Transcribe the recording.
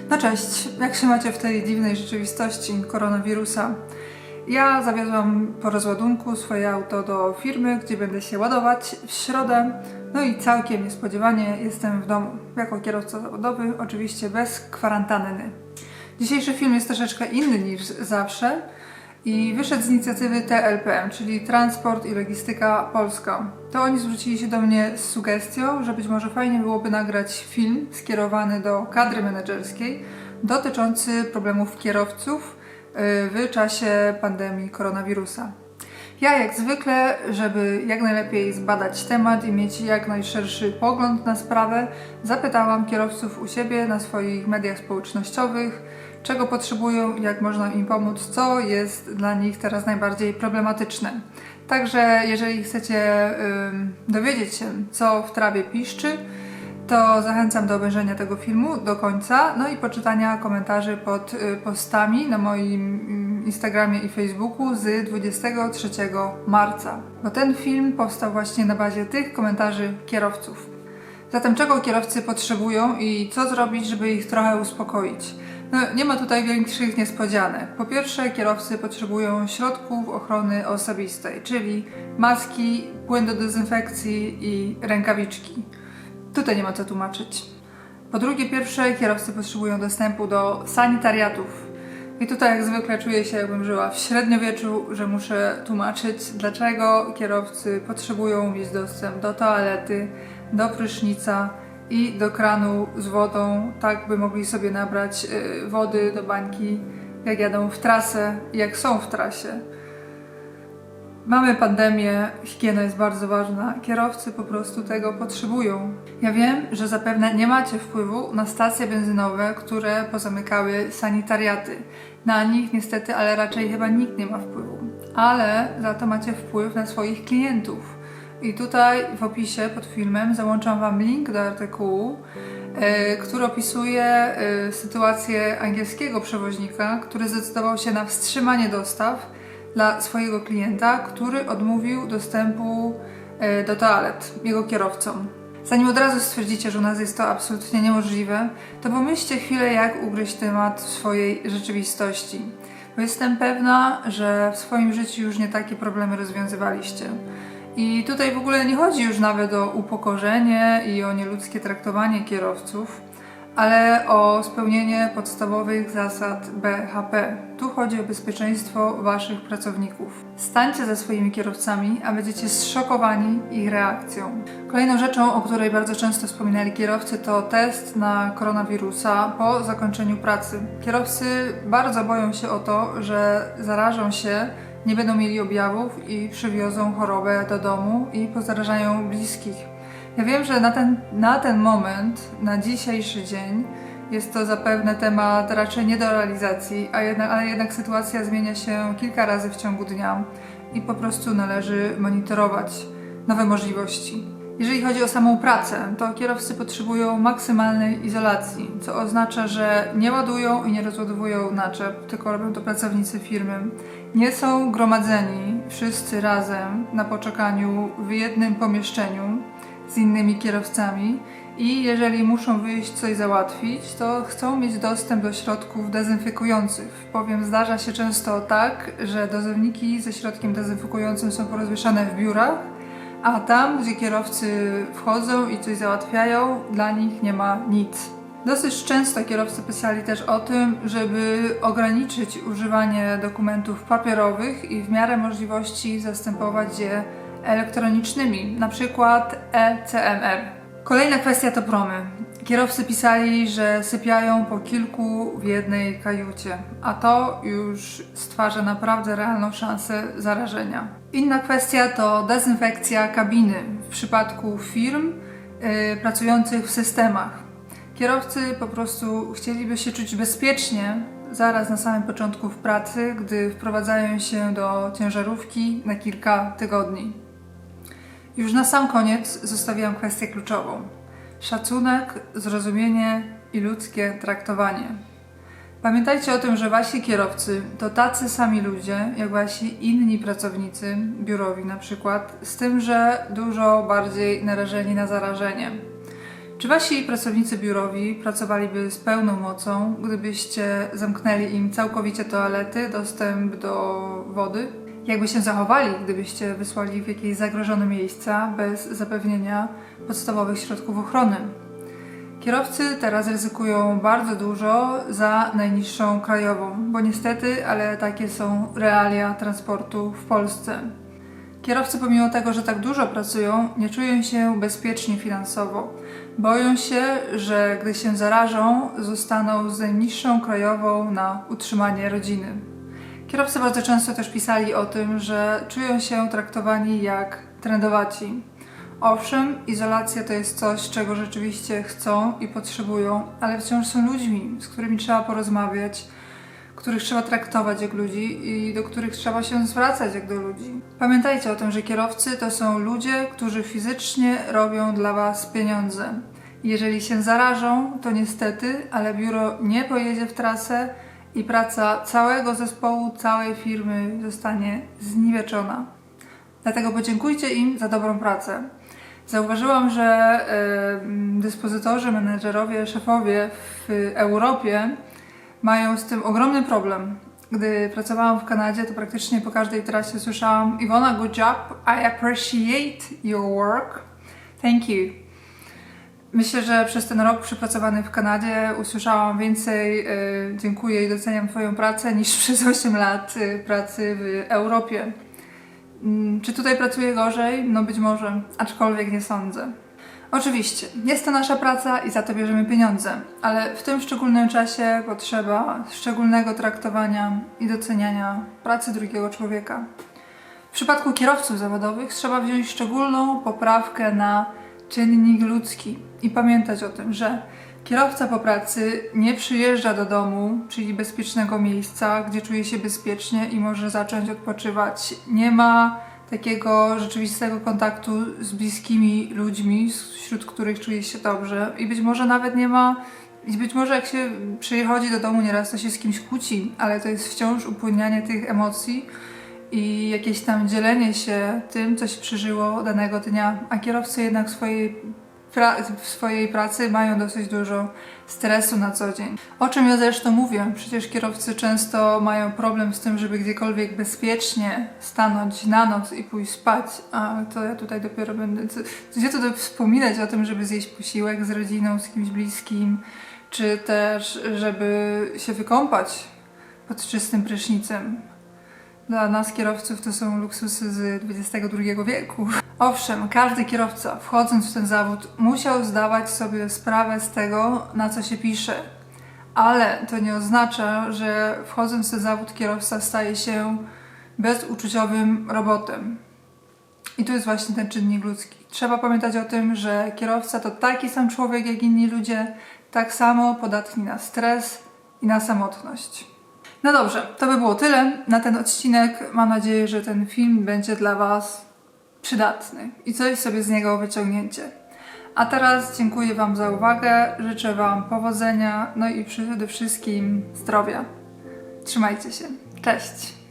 No cześć, jak się macie w tej dziwnej rzeczywistości koronawirusa? Ja zawiozłam po rozładunku swoje auto do firmy, gdzie będę się ładować w środę. No i całkiem niespodziewanie jestem w domu, jako kierowca zawodowy, oczywiście bez kwarantanny. Dzisiejszy film jest troszeczkę inny niż zawsze i wyszedł z inicjatywy TLPM, czyli Transport i Logistyka Polska. To oni zwrócili się do mnie z sugestią, że być może fajnie byłoby nagrać film skierowany do kadry menedżerskiej dotyczący problemów kierowców w czasie pandemii koronawirusa. Ja jak zwykle, żeby jak najlepiej zbadać temat i mieć jak najszerszy pogląd na sprawę, zapytałam kierowców u siebie na swoich mediach społecznościowych, czego potrzebują i jak można im pomóc, co jest dla nich teraz najbardziej problematyczne. Także jeżeli chcecie dowiedzieć się, co w trawie piszczy, to zachęcam do obejrzenia tego filmu do końca, no i poczytania komentarzy pod postami na moim Instagramie i Facebooku z 23 marca. Bo ten film powstał właśnie na bazie tych komentarzy kierowców. Zatem czego kierowcy potrzebują i co zrobić, żeby ich trochę uspokoić? No, nie ma tutaj większych niespodzianek. Po pierwsze, kierowcy potrzebują środków ochrony osobistej, czyli maski, płyn do dezynfekcji i rękawiczki. Tutaj nie ma co tłumaczyć. Po drugie, kierowcy potrzebują dostępu do sanitariatów. I tutaj jak zwykle czuję się, jakbym żyła w średniowieczu, że muszę tłumaczyć, dlaczego kierowcy potrzebują mieć dostęp do toalety, do prysznica i do kranu z wodą, tak by mogli sobie nabrać wody do bańki, jak jadą w trasę i jak są w trasie. Mamy pandemię, higiena jest bardzo ważna, kierowcy po prostu tego potrzebują. Ja wiem, że zapewne nie macie wpływu na stacje benzynowe, które pozamykały sanitariaty. Na nich niestety, ale raczej chyba nikt nie ma wpływu. Ale za to macie wpływ na swoich klientów. I tutaj w opisie pod filmem załączam Wam link do artykułu, który opisuje sytuację angielskiego przewoźnika, który zdecydował się na wstrzymanie dostaw dla swojego klienta, który odmówił dostępu do toalet jego kierowcom. Zanim od razu stwierdzicie, że u nas jest to absolutnie niemożliwe, to pomyślcie chwilę, jak ugryźć temat w swojej rzeczywistości. Bo jestem pewna, że w swoim życiu już nie takie problemy rozwiązywaliście. I tutaj w ogóle nie chodzi już nawet o upokorzenie i o nieludzkie traktowanie kierowców, ale o spełnienie podstawowych zasad BHP. Tu chodzi o bezpieczeństwo Waszych pracowników. Stańcie za swoimi kierowcami, a będziecie zszokowani ich reakcją. Kolejną rzeczą, o której bardzo często wspominali kierowcy, to test na koronawirusa po zakończeniu pracy. Kierowcy bardzo boją się o to, że zarażą się, nie będą mieli objawów i przywiozą chorobę do domu i pozarażają bliskich. Ja wiem, że na ten moment, na dzisiejszy dzień jest to zapewne temat raczej nie do realizacji, ale jednak sytuacja zmienia się kilka razy w ciągu dnia i po prostu należy monitorować nowe możliwości. Jeżeli chodzi o samą pracę, to kierowcy potrzebują maksymalnej izolacji, co oznacza, że nie ładują i nie rozładowują naczep, tylko robią to pracownicy firmy. Nie są gromadzeni wszyscy razem na poczekaniu w jednym pomieszczeniu z innymi kierowcami i jeżeli muszą wyjść coś załatwić, to chcą mieć dostęp do środków dezynfekujących. Powiem, zdarza się często tak, że dozowniki ze środkiem dezynfekującym są porozwieszane w biurach, a tam, gdzie kierowcy wchodzą i coś załatwiają, dla nich nie ma nic. Dosyć często kierowcy pisali też o tym, żeby ograniczyć używanie dokumentów papierowych i w miarę możliwości zastępować je elektronicznymi, na przykład ECMR. Kolejna kwestia to promy. Kierowcy pisali, że sypiają po kilku w jednej kajucie, a to już stwarza naprawdę realną szansę zarażenia. Inna kwestia to dezynfekcja kabiny w przypadku firm pracujących w systemach. Kierowcy po prostu chcieliby się czuć bezpiecznie zaraz na samym początku w pracy, gdy wprowadzają się do ciężarówki na kilka tygodni. Już na sam koniec zostawiłam kwestię kluczową. Szacunek, zrozumienie i ludzkie traktowanie. Pamiętajcie o tym, że Wasi kierowcy to tacy sami ludzie, jak Wasi inni pracownicy, biurowi na przykład, z tym, że dużo bardziej narażeni na zarażenie. Czy wasi pracownicy biurowi pracowaliby z pełną mocą, gdybyście zamknęli im całkowicie toalety, dostęp do wody? Jakby się zachowali, gdybyście wysłali w jakieś zagrożone miejsca bez zapewnienia podstawowych środków ochrony? Kierowcy teraz ryzykują bardzo dużo za najniższą krajową, bo niestety, ale takie są realia transportu w Polsce. Kierowcy pomimo tego, że tak dużo pracują, nie czują się bezpiecznie finansowo. Boją się, że gdy się zarażą, zostaną z najniższą krajową na utrzymanie rodziny. Kierowcy bardzo często też pisali o tym, że czują się traktowani jak trendowaci. Owszem, izolacja to jest coś, czego rzeczywiście chcą i potrzebują, ale wciąż są ludźmi, z którymi trzeba porozmawiać, których trzeba traktować jak ludzi i do których trzeba się zwracać jak do ludzi. Pamiętajcie o tym, że kierowcy to są ludzie, którzy fizycznie robią dla Was pieniądze. Jeżeli się zarażą, to niestety, ale biuro nie pojedzie w trasę i praca całego zespołu, całej firmy zostanie zniweczona. Dlatego podziękujcie im za dobrą pracę. Zauważyłam, że dyspozytorzy, menedżerowie, szefowie w Europie mają z tym ogromny problem. Gdy pracowałam w Kanadzie, to praktycznie po każdej trasie słyszałam Iwona, good job, I appreciate your work, thank you. Myślę, że przez ten rok przepracowany w Kanadzie usłyszałam więcej dziękuję i doceniam Twoją pracę niż przez 8 lat pracy w Europie. Czy tutaj pracuję gorzej? No być może, aczkolwiek nie sądzę. Oczywiście, jest to nasza praca i za to bierzemy pieniądze, ale w tym szczególnym czasie potrzeba szczególnego traktowania i doceniania pracy drugiego człowieka. W przypadku kierowców zawodowych trzeba wziąć szczególną poprawkę na czynnik ludzki i pamiętać o tym, że kierowca po pracy nie przyjeżdża do domu, czyli bezpiecznego miejsca, gdzie czuje się bezpiecznie i może zacząć odpoczywać. Nie ma takiego rzeczywistego kontaktu z bliskimi ludźmi, wśród których czuje się dobrze i być może nawet nie ma, i być może jak się przychodzi do domu nieraz, to się z kimś kłóci, ale to jest wciąż upłynnianie tych emocji i jakieś tam dzielenie się tym, co się przeżyło danego dnia, a kierowcy jednak w swojej pracy mają dosyć dużo stresu na co dzień. O czym ja zresztą mówię? Przecież kierowcy często mają problem z tym, żeby gdziekolwiek bezpiecznie stanąć na noc i pójść spać, a to ja tutaj dopiero będę... Gdzie tu wspominać o tym, żeby zjeść posiłek z rodziną, z kimś bliskim, czy też żeby się wykąpać pod czystym prysznicem. Dla nas kierowców to są luksusy z XXI wieku. Owszem, każdy kierowca wchodząc w ten zawód musiał zdawać sobie sprawę z tego, na co się pisze. Ale to nie oznacza, że wchodząc w ten zawód kierowca staje się bezuczuciowym robotem. I tu jest właśnie ten czynnik ludzki. Trzeba pamiętać o tym, że kierowca to taki sam człowiek jak inni ludzie, tak samo podatni na stres i na samotność. No dobrze, to by było tyle na ten odcinek. Mam nadzieję, że ten film będzie dla Was przydatny i coś sobie z niego wyciągnięcie. A teraz dziękuję Wam za uwagę, życzę Wam powodzenia, no i przede wszystkim zdrowia. Trzymajcie się. Cześć!